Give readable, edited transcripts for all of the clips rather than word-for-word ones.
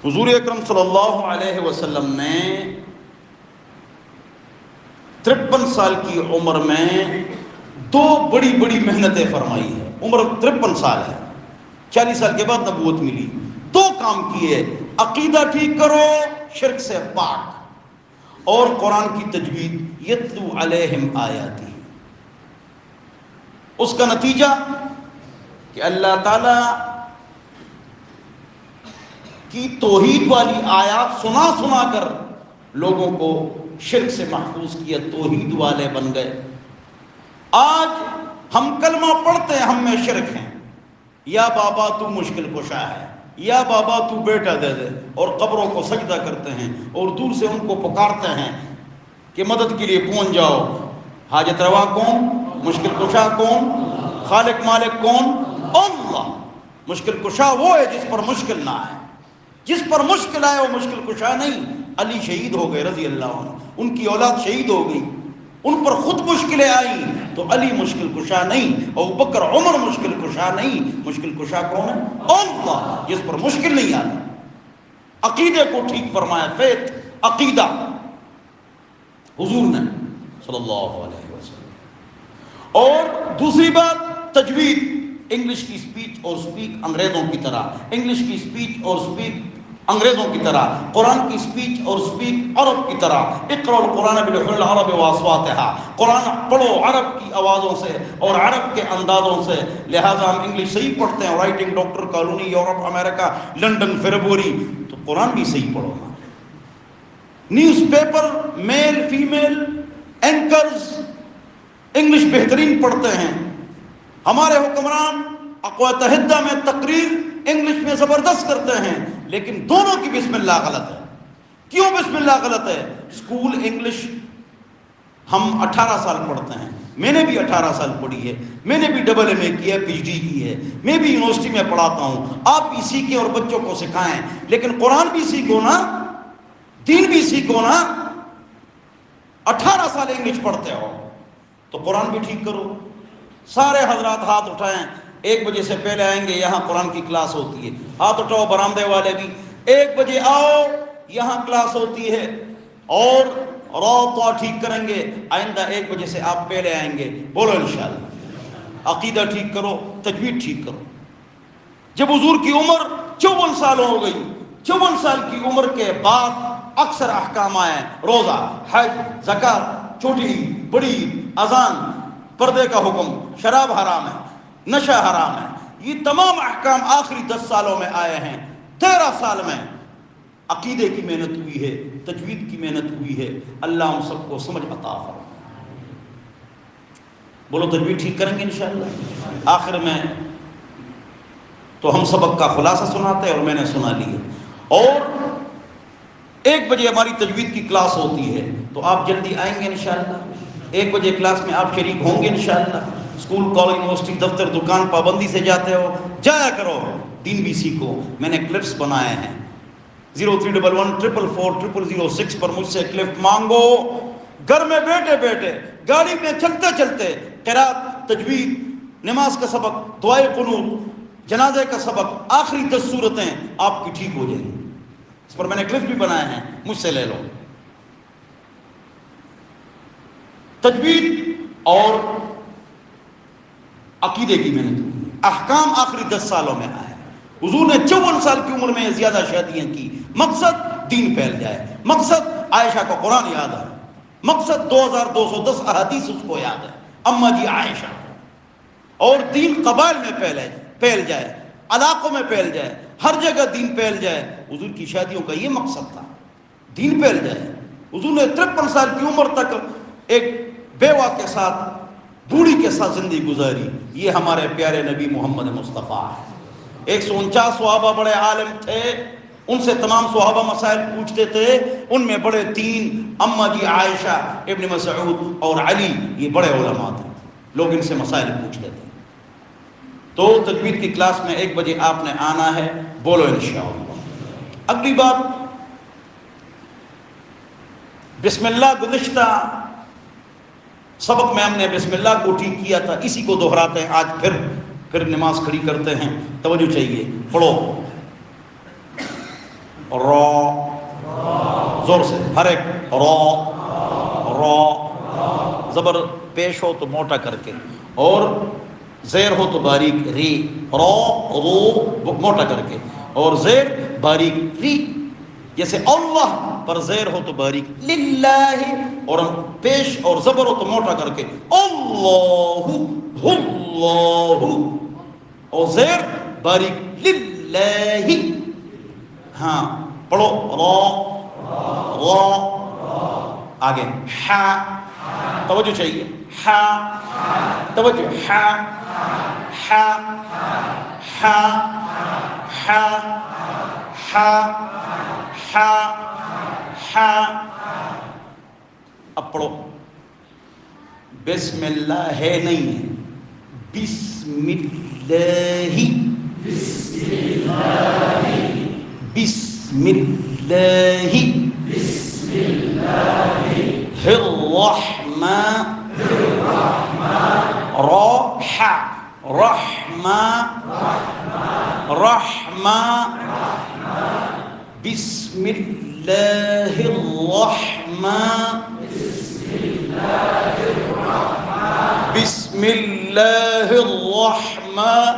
حضور اکرم صلی اللہ علیہ وسلم نے 53 سال کی عمر میں 2 بڑی بڑی محنتیں فرمائی ہیں. عمر 53 سال ہے، 40 سال کے بعد نبوت ملی. 2 کام کیے: عقیدہ ٹھیک کرو شرک سے پاک، اور قرآن کی تجوید. یتلو علیہم آیاتی. اس کا نتیجہ کہ اللہ تعالی کی توحید والی آیات سنا سنا کر لوگوں کو شرک سے محفوظ کیا، توحید والے بن گئے. آج ہم کلمہ پڑھتے ہیں، ہم میں شرک ہیں. یا بابا تو مشکل کشا ہے، یا بابا تو بیٹا دے دے، اور قبروں کو سجدہ کرتے ہیں اور دور سے ان کو پکارتے ہیں کہ مدد کے لیے پہنچ جاؤ. حاجت روا کون؟ مشکل کشا کون؟ خالق مالک کون؟ اللہ. مشکل کشا وہ ہے جس پر مشکل نہ آئے. جس پر مشکل آئے وہ مشکل کشا نہیں. علی شہید ہو گئے رضی اللہ عنہ، ان کی اولاد شہید ہو گئی، ان پر خود مشکلیں آئیں تو علی مشکل کشا نہیں، ابوبکر عمر مشکل کشا نہیں. مشکل کشا کون ہے؟ اللہ، جس پر مشکل نہیں آتی. عقیدے کو ٹھیک فرمایا، فیت عقیدہ حضور نے صلی اللہ علیہ وسلم. اور دوسری بات تجوید. انگلش کی سپیچ اور سپیک انگریزوں کی طرح، انگلش کی سپیچ اور سپیک انگریزوں کی طرح، قرآن کی سپیچ اور سپیک عرب کی طرح. اقرأ القرآن بلحن العرب واصواتها. قرآن پڑھو عرب کی آوازوں سے اور عرب کے اندازوں سے. لہٰذا ہم انگلش صحیح پڑھتے ہیں، رائٹنگ ڈاکٹر کالونی، یورپ، امریکہ، لنڈن، فیبرری. تو قرآن بھی صحیح پڑھو. News paper, male female anchors English بہترین پڑھتے ہیں. ہمارے حکمران اقوام متحدہ میں تقریر انگلش میں زبردست کرتے ہیں، لیکن دونوں کی بسم اللہ غلط ہے. کیوں بسم اللہ غلط ہے؟ اسکول انگلش ہم 18 سال پڑھتے ہیں. میں نے بھی 18 سال پڑھی ہے، میں نے بھی ڈبل ایم اے کی ہے، پی ایچ ڈی کی ہے، میں بھی یونیورسٹی میں پڑھاتا ہوں. آپ بھی سیکھیں اور بچوں کو سکھائیں، لیکن قرآن بھی سیکھو نا، دین بھی سیکھو نا. 18 سال انگلش پڑھتے ہو تو قرآن بھی ٹھیک کرو. سارے حضرات ہاتھ اٹھائیں. 1 بجے سے پہلے آئیں گے، یہاں قرآن کی کلاس ہوتی ہے. ہاتھ اٹھاؤ برآمدے والے بھی. 1 بجے آؤ، یہاں کلاس ہوتی ہے. اور روتا ٹھیک کریں گے. آئندہ 1 بجے سے آپ پہلے آئیں گے. بولو انشاءاللہ. عقیدہ ٹھیک کرو، تجوید ٹھیک کرو. جب حضور کی عمر 54 سال ہو گئی، 54 سال کی عمر کے بعد اکثر احکام آئے: روزہ، حج، زکات، چھوٹی بڑی، اذان، پردے کا حکم، شراب حرام ہے، نشہ حرام ہے. یہ تمام احکام آخری 10 سالوں میں آئے ہیں. 13 سال میں عقیدے کی محنت ہوئی ہے، تجوید کی محنت ہوئی ہے. اللہ ہم سب کو سمجھ عطا فرمائے. بولو تجوید ٹھیک کریں گے انشاءاللہ. آخر میں تو ہم سبق کا خلاصہ سناتے ہیں اور میں نے سنا لی ہے. اور 1 بجے ہماری تجوید کی کلاس ہوتی ہے تو آپ جلدی آئیں گے انشاءاللہ. 1 بجے کلاس میں آپ شریک ہوں گے انشاءاللہ. اسکول، کالج، یونیورسٹی، دفتر، دکان پابندی سے جاتے ہو، جایا کرو، دین بھی سیکھو. میں نے کلپس بنائے ہیں. 0311444006 پر مجھ سے کلپ مانگو. گھر میں بیٹھے بیٹھے، گاڑی میں چلتے چلتے، قرات، تجوید، نماز کا سبق، دعائے قنوت، جنازے کا سبق، آخری 10 صورتیں آپ کی ٹھیک ہو جائیں گی. اس پر میں نے کلپ بھی بنائے ہیں، مجھ سے لے لو. تجوید اور عقیدے کی محنت ہوئی. احکام آخری 10 سالوں میں آئے. حضور نے 54 سال کی عمر میں زیادہ شادیاں کی. مقصد دین پھیل جائے، مقصد عائشہ کو قرآن یاد ہے، مقصد 2210 احادیث اس کو یاد ہے، اما جی عائشہ. اور دین قبائل میں پھیل جائے، علاقوں میں پھیل جائے، ہر جگہ دین پھیل جائے. حضور کی شادیوں کا یہ مقصد تھا، دین پھیل جائے. حضور نے 53 سال کی عمر تک ایک بیوہ کے ساتھ، بوڑھی کے ساتھ زندگی گزاری. یہ ہمارے پیارے نبی محمد مصطفیٰ ہے. 149 صحابہ بڑے عالم تھے، ان سے تمام صحابہ مسائل پوچھتے تھے. ان میں بڑے 3 اما جی عائشہ، ابن مسعود اور علی، یہ بڑے علماء تھے. لوگ ان سے مسائل پوچھتے تھے. تو تجوید کی کلاس میں 1 بجے آپ نے آنا ہے. بولو انشاءاللہ. اگلی بات، بسم اللہ. گزشتہ سبق میں ہم نے بسم اللہ کو ٹھیک کیا تھا، اسی کو دہراتے ہیں آج. پھر نماز کھڑی کرتے ہیں. توجہ چاہیے، پڑھو. را، زور سے ہر ایک را را، زبر پیش ہو تو موٹا کر کے، اور زیر ہو تو باریک ری، را رو موٹا کر کے، اور زیر باریک ری، جیسے اللہ پر زیر ہو تو باریک للہ، اور پیش اور زبر ہو تو موٹا کر کے اللہ اللہ، اور زیر باریک للہ۔ ہاں پڑھو را را، آگے ہا، توجہ چاہیے، ہا توجہ، ہا ہا ہا ہا ہا ہا ہا۔ اب پڑھو، بسم اللہ ہے نہیں ہے، بسم اللہ، بسم اللہ، الرحمن، راحہ رحمہ رحمہ، بسم اللہ الرحمن، بسم اللہ الرحمن،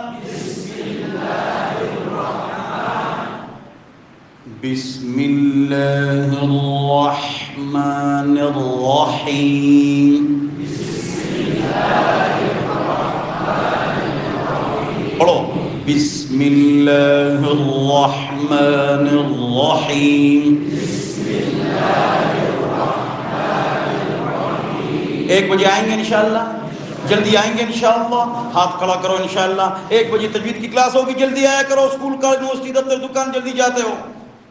بسم اللہ الرحمن الرحیم، پڑھو، بسم اللہ الرحمن الرحیم۔ 1 بجے آئیں گے انشاءاللہ، جلدی آئیں گے انشاءاللہ، ہاتھ کھڑا کرو انشاءاللہ۔ 1 بجے تجوید کی کلاس ہوگی، جلدی آیا کرو، اسکول کالج یونیورسٹی دفتر دکان جلدی جاتے ہو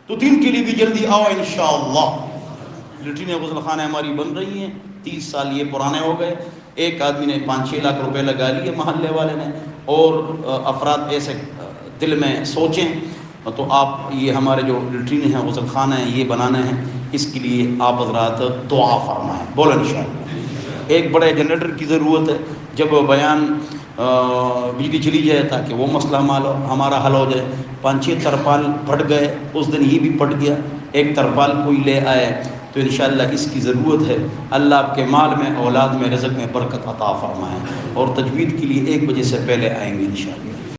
تو دین کے لیے بھی جلدی آؤ انشاءاللہ۔ لیٹرینیں غسل خانہ ہماری بن رہی ہیں، 30 سال یہ پرانے ہو گئے، ایک آدمی نے 5-6 لاکھ روپے لگا لیے محلے والے نے، اور افراد ایسے دل میں سوچیں تو آپ یہ ہمارے جو لیٹرین ہیں غسل خانہ ہیں یہ بنانے ہیں، اس کے لیے آپ حضرات دعا فرمائیں، بولو انشاءاللہ۔ ایک بڑے جنریٹر کی ضرورت ہے، جب بیان بجلی چلی جائے تاکہ وہ مسئلہ ہمارا حل ہو جائے۔ 5-6 ترپال پھٹ گئے، اس دن یہ بھی پھٹ گیا، ایک ترپال کوئی لے آئے تو انشاءاللہ اس کی ضرورت ہے۔ اللہ آپ کے مال میں، اولاد میں، رزق میں برکت عطا فرمائیں، اور تجوید کے لیے 1 بجے سے پہلے آئیں گے انشاءاللہ۔